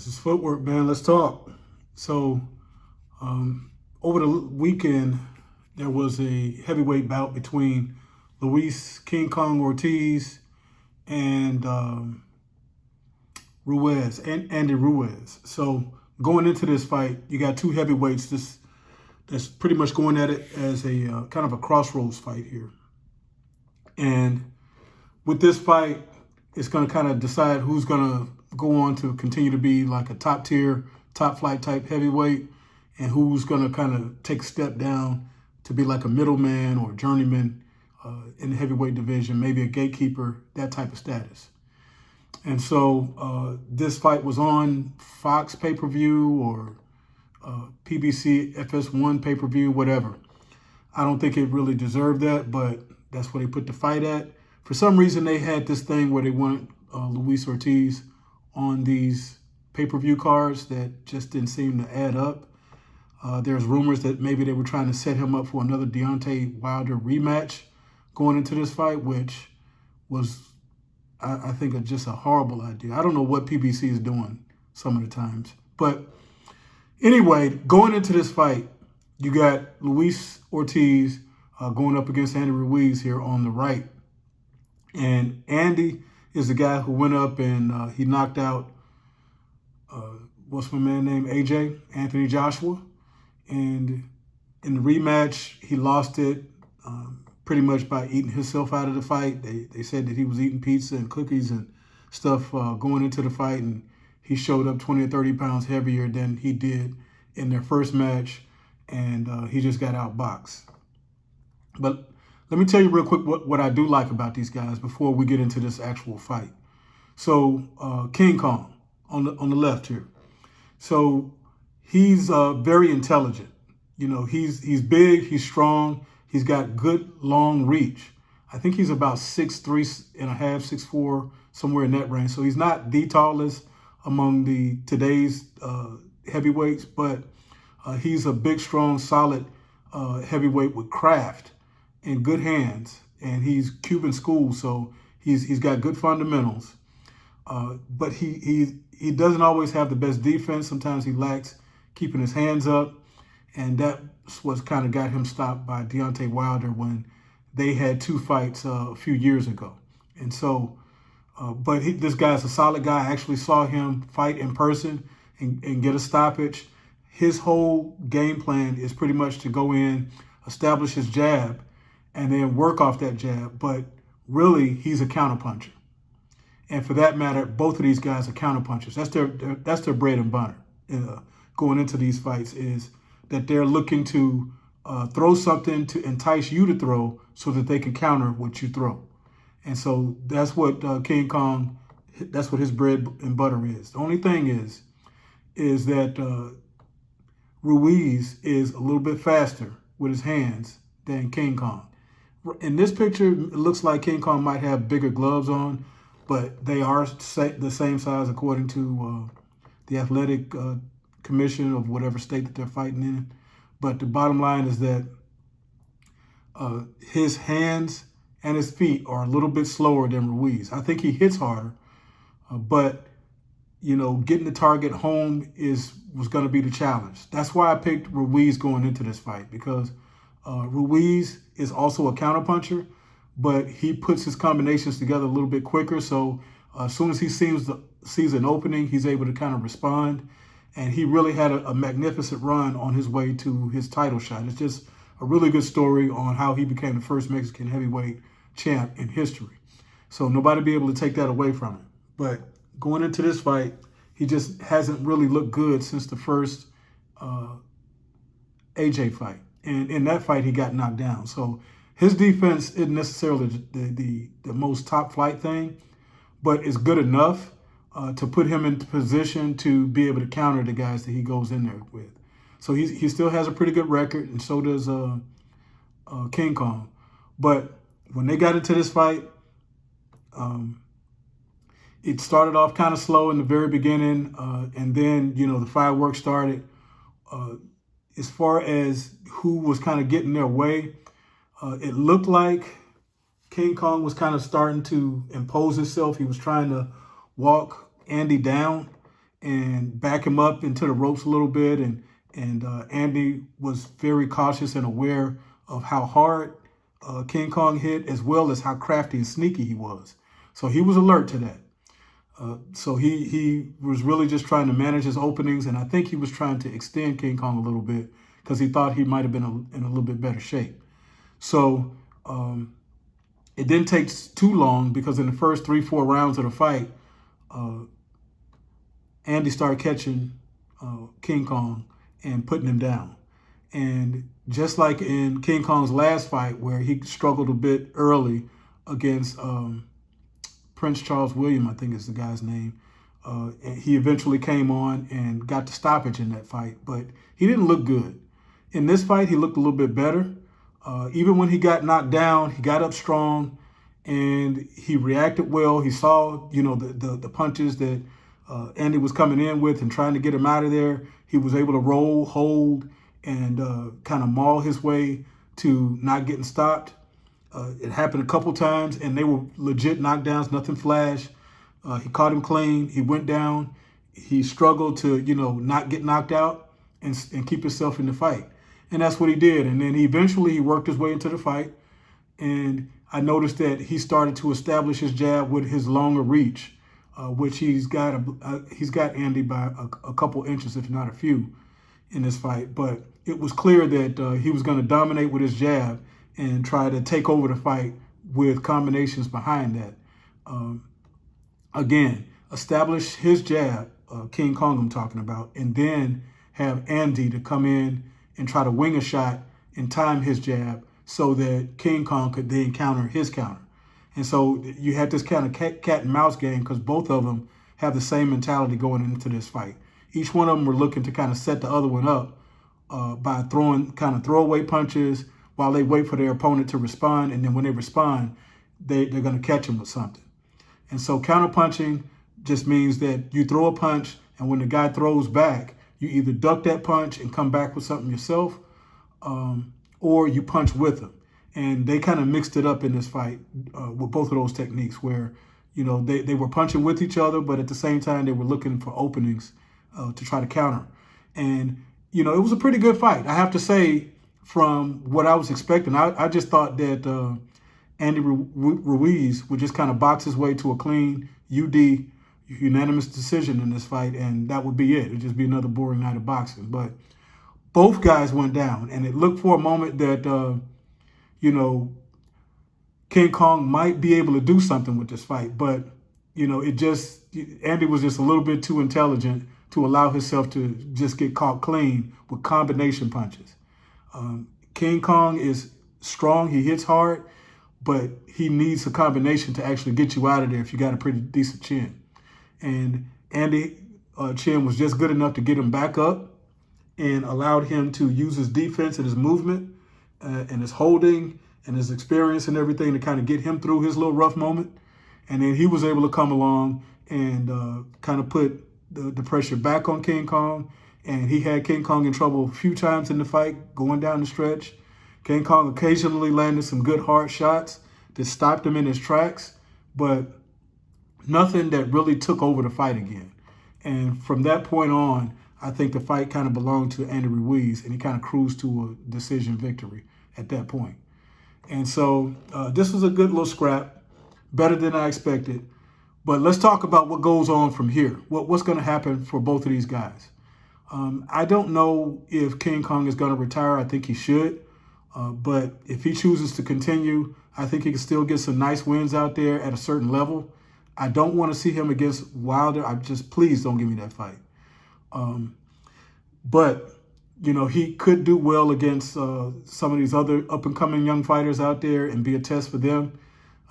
This is footwork, man. Let's talk. So, over the weekend, there was a heavyweight bout between Luis King Kong Ortiz and Ruiz, and Andy Ruiz. So, going into this fight, you got two heavyweights that's pretty much going at it as a kind of a crossroads fight here. And with this fight, it's going to kind of decide who's going to go on to continue to be like a top tier, top flight type heavyweight, and who's going to kind of take a step down to be like a middleman or journeyman in the heavyweight division, maybe a gatekeeper, that type of status. And so this fight was on Fox pay-per-view or PBC FS1 pay-per-view, whatever. I don't think it really deserved that, but that's where they put the fight at. For some reason, they had this thing where they wanted Luis Ortiz on these pay-per-view cards that just didn't seem to add up. There's rumors that maybe they were trying to set him up for another Deontay Wilder rematch going into this fight, which was, I think, just a horrible idea. I don't know what PBC is doing some of the times. But anyway, going into this fight, you got Luis Ortiz going up against Andy Ruiz here on the right. And Andy is the guy who went up and he knocked out, what's my man name, AJ, Anthony Joshua. And in the rematch, he lost it pretty much by eating himself out of the fight. They said that he was eating pizza and cookies and stuff going into the fight, and he showed up 20 or 30 pounds heavier than he did in their first match, and he just got outboxed. But let me tell you real quick what I do like about these guys before we get into this actual fight. So King Kong on the left here. So he's very intelligent. You know, he's big, he's strong, he's got good long reach. I think he's about 6'3" and a half, 6'4", somewhere in that range. So he's not the tallest among today's heavyweights, but he's a big, strong, solid heavyweight with craft and good hands, and he's Cuban school, so he's got good fundamentals. But he doesn't always have the best defense. Sometimes he lacks keeping his hands up, and that's what's kind of got him stopped by Deontay Wilder when they had two fights a few years ago. And so, but this guy's a solid guy. I actually saw him fight in person and get a stoppage. His whole game plan is pretty much to go in, establish his jab, and then work off that jab. But really, he's a counterpuncher. And for that matter, both of these guys are counterpunchers. That's their bread and butter going into these fights, is that they're looking to throw something to entice you to throw so that they can counter what you throw. And so that's what King Kong, that's what his bread and butter is. The only thing is that Ruiz is a little bit faster with his hands than King Kong. In this picture, it looks like King Kong might have bigger gloves on, but they are the same size according to the athletic commission of whatever state that they're fighting in. But the bottom line is that his hands and his feet are a little bit slower than Ruiz. I think he hits harder, but you know, getting the target home was going to be the challenge. That's why I picked Ruiz going into this fight, because Ruiz is also a counterpuncher, but he puts his combinations together a little bit quicker. So as soon as he sees an opening, he's able to kind of respond. And he really had a magnificent run on his way to his title shot. It's just a really good story on how he became the first Mexican heavyweight champ in history. So nobody be able to take that away from him. But going into this fight, he just hasn't really looked good since the first AJ fight. And in that fight, he got knocked down. So his defense isn't necessarily the most top flight thing, but it's good enough to put him in position to be able to counter the guys that he goes in there with. So he still has a pretty good record, and so does King Kong. But when they got into this fight, it started off kind of slow in the very beginning, and then, you know, the fireworks started. As far as who was kind of getting their way, it looked like King Kong was kind of starting to impose himself. He was trying to walk Andy down, and back him up into the ropes a little bit. And Andy was very cautious and aware of how hard King Kong hit, as well as how crafty and sneaky he was. So he was alert to that. So he was really just trying to manage his openings, and I think he was trying to extend King Kong a little bit because he thought he might have been in a little bit better shape. So it didn't take too long, because in the first 3-4 rounds of the fight, Andy started catching King Kong and putting him down. And just like in King Kong's last fight, where he struggled a bit early against Prince Charles William, I think is the guy's name, he eventually came on and got the stoppage in that fight, but he didn't look good. In this fight, he looked a little bit better. Even when he got knocked down, he got up strong and he reacted well. He saw, the punches that Andy was coming in with and trying to get him out of there. He was able to roll, hold, and kind of maul his way to not getting stopped. It happened a couple times, and they were legit knockdowns, nothing flash. He caught him clean. He went down. He struggled to, not get knocked out and keep himself in the fight. And that's what he did. And then he worked his way into the fight. And I noticed that he started to establish his jab with his longer reach, which he's got Andy by a couple inches, if not a few, in this fight. But it was clear that he was going to dominate with his jab and try to take over the fight with combinations behind that. Again, establish his jab, King Kong I'm talking about, and then have Andy to come in and try to wing a shot and time his jab so that King Kong could then counter his counter. And so you had this kind of cat and mouse game, because both of them have the same mentality going into this fight. Each one of them were looking to kind of set the other one up by throwing kind of throwaway punches while they wait for their opponent to respond. And then when they respond, they're going to catch them with something. And so counterpunching just means that you throw a punch, and when the guy throws back, you either duck that punch and come back with something yourself, or you punch with them. And they kind of mixed it up in this fight with both of those techniques, where, they were punching with each other, but at the same time, they were looking for openings to try to counter. And, it was a pretty good fight. I have to say, from what I was expecting, I just thought that Andy Ruiz would just kind of box his way to a clean UD, unanimous decision in this fight, and that would be it. It would just be another boring night of boxing. But both guys went down, and it looked for a moment that, King Kong might be able to do something with this fight. But, Andy was just a little bit too intelligent to allow himself to just get caught clean with combination punches. King Kong is strong. He hits hard, but he needs a combination to actually get you out of there if you got a pretty decent chin. And Andy chin was just good enough to get him back up and allowed him to use his defense and his movement and his holding and his experience and everything to kind of get him through his little rough moment. And then he was able to come along and kind of put the pressure back on King Kong. And he had King Kong in trouble a few times in the fight, going down the stretch. King Kong occasionally landed some good hard shots that stopped him in his tracks, but nothing that really took over the fight again. And from that point on, I think the fight kind of belonged to Andy Ruiz, and he kind of cruised to a decision victory at that point. And so this was a good little scrap, better than I expected. But let's talk about what goes on from here. What's going to happen for both of these guys? I don't know if King Kong is going to retire. I think he should. But if he chooses to continue, I think he can still get some nice wins out there at a certain level. I don't want to see him against Wilder. Please don't give me that fight. But, he could do well against some of these other up-and-coming young fighters out there and be a test for them.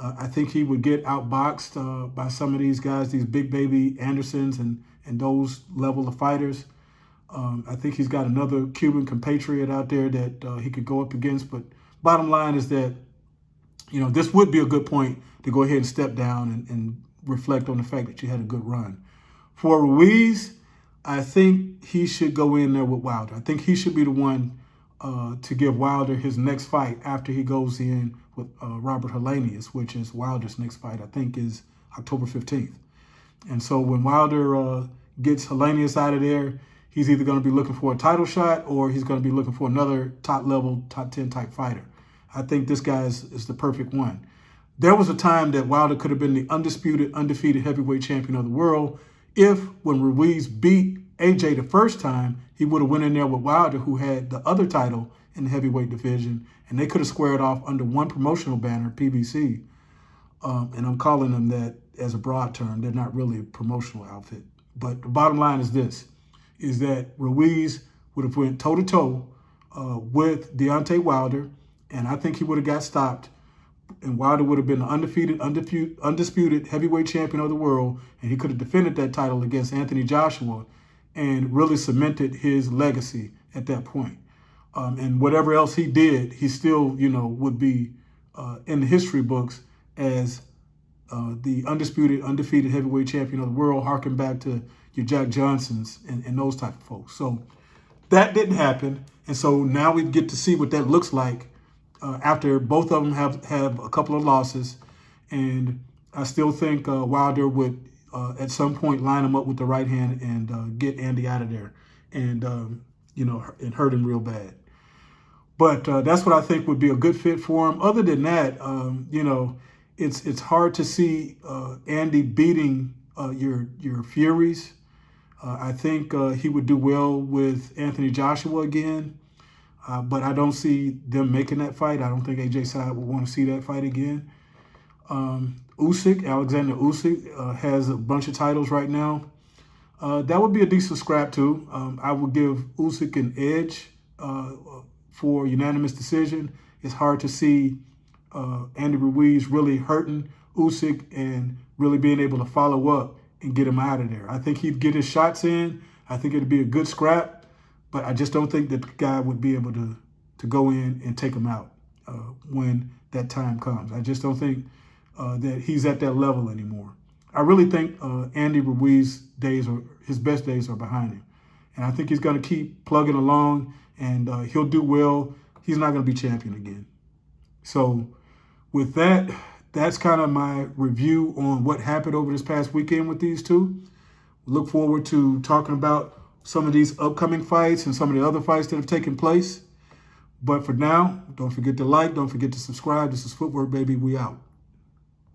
I think he would get outboxed by some of these guys, these big baby Andersons and those level of fighters. I think he's got another Cuban compatriot out there that he could go up against. But bottom line is that, this would be a good point to go ahead and step down and reflect on the fact that you had a good run. For Ruiz, I think he should go in there with Wilder. I think he should be the one to give Wilder his next fight after he goes in with Robert Helenius, which is Wilder's next fight, I think is October 15th. And so when Wilder gets Helenius out of there, he's either going to be looking for a title shot or he's going to be looking for another top-level, top 10 type fighter. I think this guy is the perfect one. There was a time that Wilder could have been the undisputed, undefeated heavyweight champion of the world if, when Ruiz beat AJ the first time, he would have went in there with Wilder, who had the other title in the heavyweight division, and they could have squared off under one promotional banner, PBC. And I'm calling them that as a broad term. They're not really a promotional outfit. But the bottom line is this, is that Ruiz would have went toe-to-toe with Deontay Wilder, and I think he would have got stopped, and Wilder would have been the undisputed heavyweight champion of the world, and he could have defended that title against Anthony Joshua and really cemented his legacy at that point. And whatever else he did, he still, would be in the history books as the undisputed, undefeated heavyweight champion of the world, harking back to your Jack Johnsons and those type of folks. So that didn't happen. And so now we get to see what that looks like after both of them have a couple of losses. And I still think Wilder would, at some point, line him up with the right hand and get Andy out of there and, and hurt him real bad. But that's what I think would be a good fit for him. Other than that, it's hard to see Andy beating your Furies. I think he would do well with Anthony Joshua again, but I don't see them making that fight. I don't think AJ Side would want to see that fight again. Alexander Usyk has a bunch of titles right now. That would be a decent scrap too. I would give Usyk an edge for unanimous decision. It's hard to see Andy Ruiz really hurting Usyk and really being able to follow up and get him out of there. I think he'd get his shots in. I think it'd be a good scrap, but I just don't think that the guy would be able to go in and take him out when that time comes. I just don't think that he's at that level anymore. I really think Andy Ruiz's his best days are behind him. And I think he's going to keep plugging along, and he'll do well. He's not going to be champion again. So with that, that's kind of my review on what happened over this past weekend with these two. Look forward to talking about some of these upcoming fights and some of the other fights that have taken place. But for now, don't forget to like, don't forget to subscribe. This is Footwork, baby. We out.